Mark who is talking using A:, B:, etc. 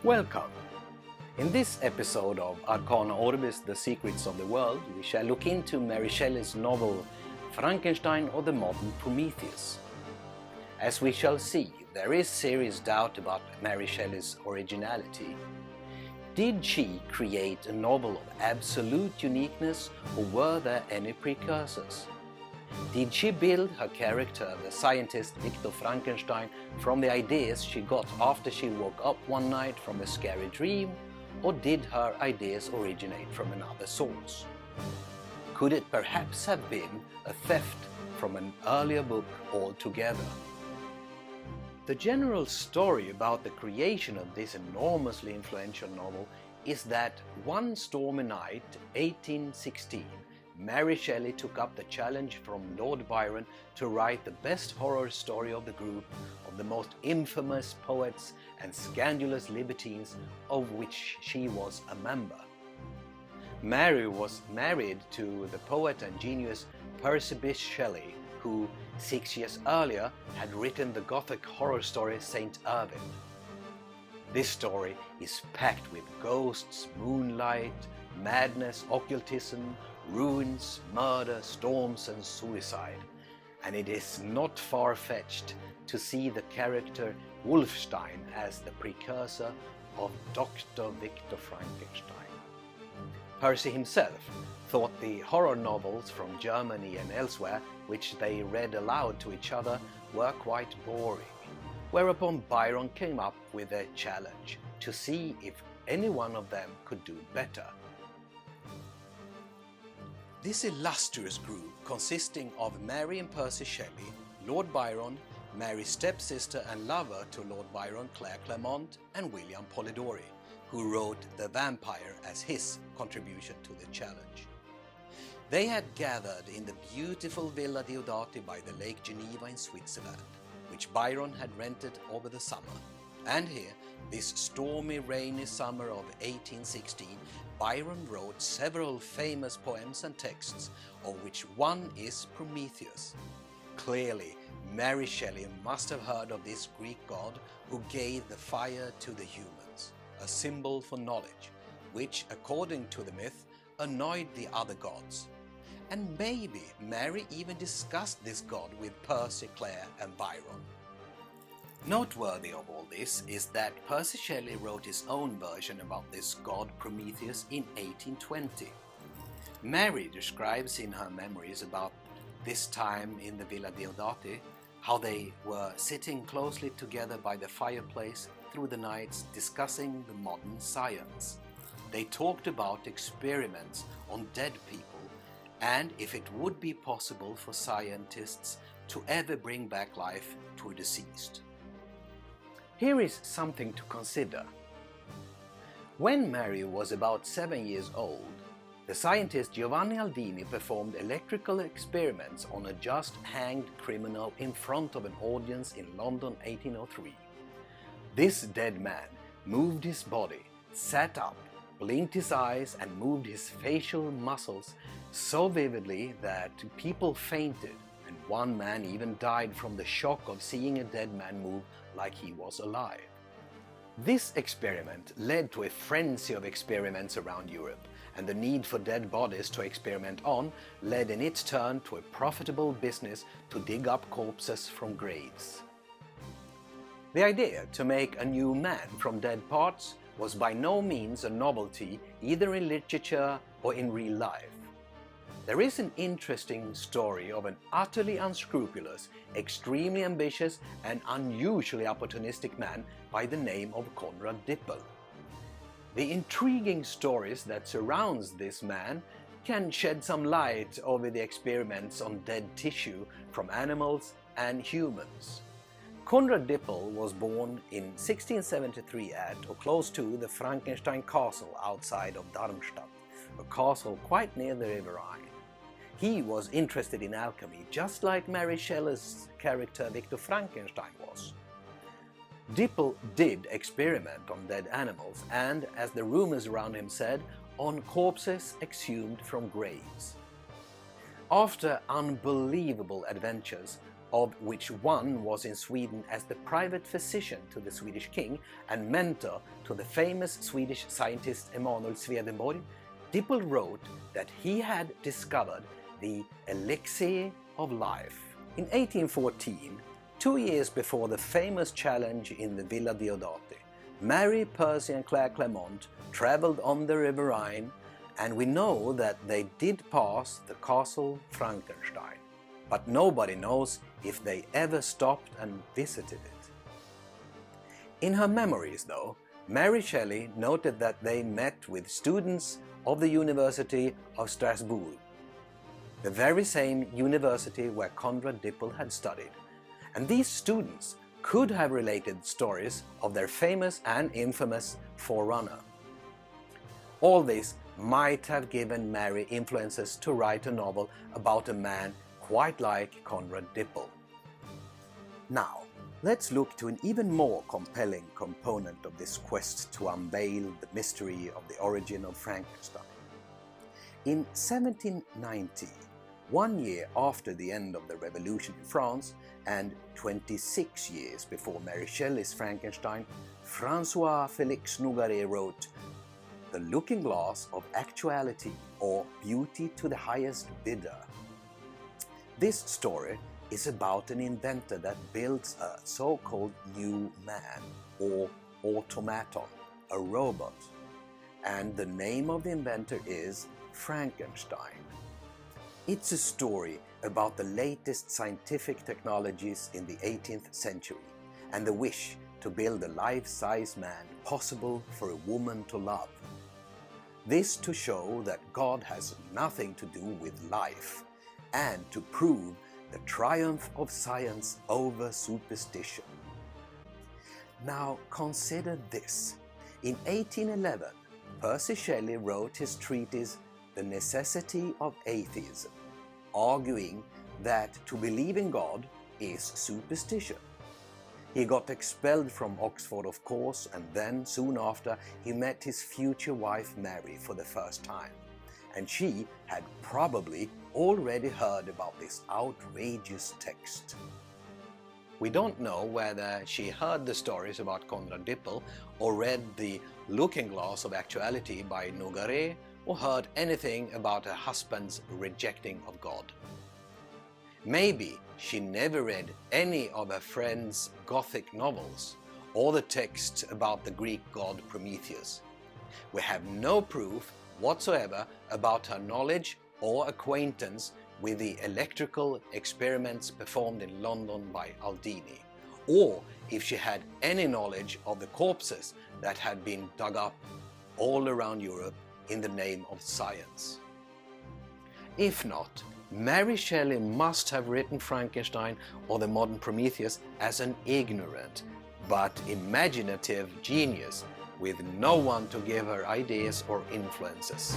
A: Welcome! In this episode of Arcana Orbis, The Secrets of the World, we shall look into Mary Shelley's novel Frankenstein or the Modern Prometheus. As we shall see, there is serious doubt about Mary Shelley's originality. Did she create a novel of absolute uniqueness, or were there any precursors? Did she build her character, the scientist Viktor Frankenstein, from the ideas she got after she woke up one night from a scary dream, or did her ideas originate from another source? Could it perhaps have been a theft from an earlier book altogether? The general story about the creation of this enormously influential novel is that one stormy night, 1816, Mary Shelley took up the challenge from Lord Byron to write the best horror story of the group of the most infamous poets and scandalous libertines of which she was a member. Mary was married to the poet and genius Percy Bysshe Shelley, who 6 years earlier had written the Gothic horror story Saint Irvyne. This story is packed with ghosts, moonlight, madness, occultism, ruins, murder, storms and suicide, and it is not far-fetched to see the character Wolfstein as the precursor of Dr. Viktor Frankenstein. Percy himself thought the horror novels from Germany and elsewhere, which they read aloud to each other, were quite boring, whereupon Byron came up with a challenge to see if any one of them could do better. This illustrious group, consisting of Mary and Percy Shelley, Lord Byron, Mary's stepsister and lover to Lord Byron, Claire Clairmont, and William Polidori, who wrote The Vampire as his contribution to the challenge. They had gathered in the beautiful Villa Diodati by the Lake Geneva in Switzerland, which Byron had rented over the summer. And here, this stormy, rainy summer of 1816, Byron wrote several famous poems and texts, of which one is Prometheus. Clearly, Mary Shelley must have heard of this Greek god who gave the fire to the humans, a symbol for knowledge, which, according to the myth, annoyed the other gods. And maybe Mary even discussed this god with Percy, Claire and Byron. Noteworthy of all this is that Percy Shelley wrote his own version about this god Prometheus in 1820. Mary describes in her memories about this time in the Villa Diodati how they were sitting closely together by the fireplace through the nights discussing the modern science. They talked about experiments on dead people and if it would be possible for scientists to ever bring back life to a deceased. Here is something to consider. When Mary was about 7 years old, the scientist Giovanni Aldini performed electrical experiments on a just hanged criminal in front of an audience in London 1803. This dead man moved his body, sat up, blinked his eyes and moved his facial muscles so vividly that people fainted, and one man even died from the shock of seeing a dead man move like he was alive. This experiment led to a frenzy of experiments around Europe, and the need for dead bodies to experiment on led in its turn to a profitable business to dig up corpses from graves. The idea to make a new man from dead parts was by no means a novelty either in literature or in real life. There is an interesting story of an utterly unscrupulous, extremely ambitious and unusually opportunistic man by the name of Conrad Dippel. The intriguing stories that surrounds this man can shed some light over the experiments on dead tissue from animals and humans. Conrad Dippel was born in 1673 at or close to the Frankenstein castle outside of Darmstadt, a castle quite near the River Rhine. He was interested in alchemy, just like Mary Shelley's character Viktor Frankenstein was. Dippel did experiment on dead animals and, as the rumors around him said, on corpses exhumed from graves. After unbelievable adventures, of which one was in Sweden as the private physician to the Swedish king and mentor to the famous Swedish scientist Emanuel Swedenborg, Dippel wrote that he had discovered the elixir of life. In 1814, 2 years before the famous challenge in the Villa Diodati, Mary, Percy and Claire Clermont travelled on the River Rhine, and we know that they did pass the castle Frankenstein. But nobody knows if they ever stopped and visited it. In her memories, though, Mary Shelley noted that they met with students of the University of Strasbourg, the very same university where Conrad Dippel had studied, and these students could have related stories of their famous and infamous forerunner. All this might have given Mary influences to write a novel about a man quite like Conrad Dippel. Now, let's look to an even more compelling component of this quest to unveil the mystery of the origin of Frankenstein. In 1790, 1 year after the end of the Revolution in France and 26 years before Mary Shelley's Frankenstein, Francoise Felix wrote The Looking Glass of Actuality, or Beauty to the Highest Bidder. This story is about an inventor that builds a so-called new man, or automaton, a robot, and the name of the inventor is Frankenstein. It's a story about the latest scientific technologies in the 18th century and the wish to build a life-size man possible for a woman to love. This to show that God has nothing to do with life, and to prove the triumph of science over superstition. Now consider this. In 1811, Percy Shelley wrote his treatise The Necessity of Atheism, arguing that to believe in God is superstition. He got expelled from Oxford, of course, and then, soon after, he met his future wife Mary for the first time. And she had probably already heard about this outrageous text. We don't know whether she heard the stories about Conrad Dippel or read The Looking Glass of Actuality by Nogaret or heard anything about her husband's rejecting of God. Maybe she never read any of her friend's Gothic novels or the text about the Greek god Prometheus. We have no proof whatsoever about her knowledge or acquaintance with the electrical experiments performed in London by Aldini, or if she had any knowledge of the corpses that had been dug up all around Europe in the name of science. If not, Mary Shelley must have written Frankenstein or the modern Prometheus as an ignorant but imaginative genius with no one to give her ideas or influences.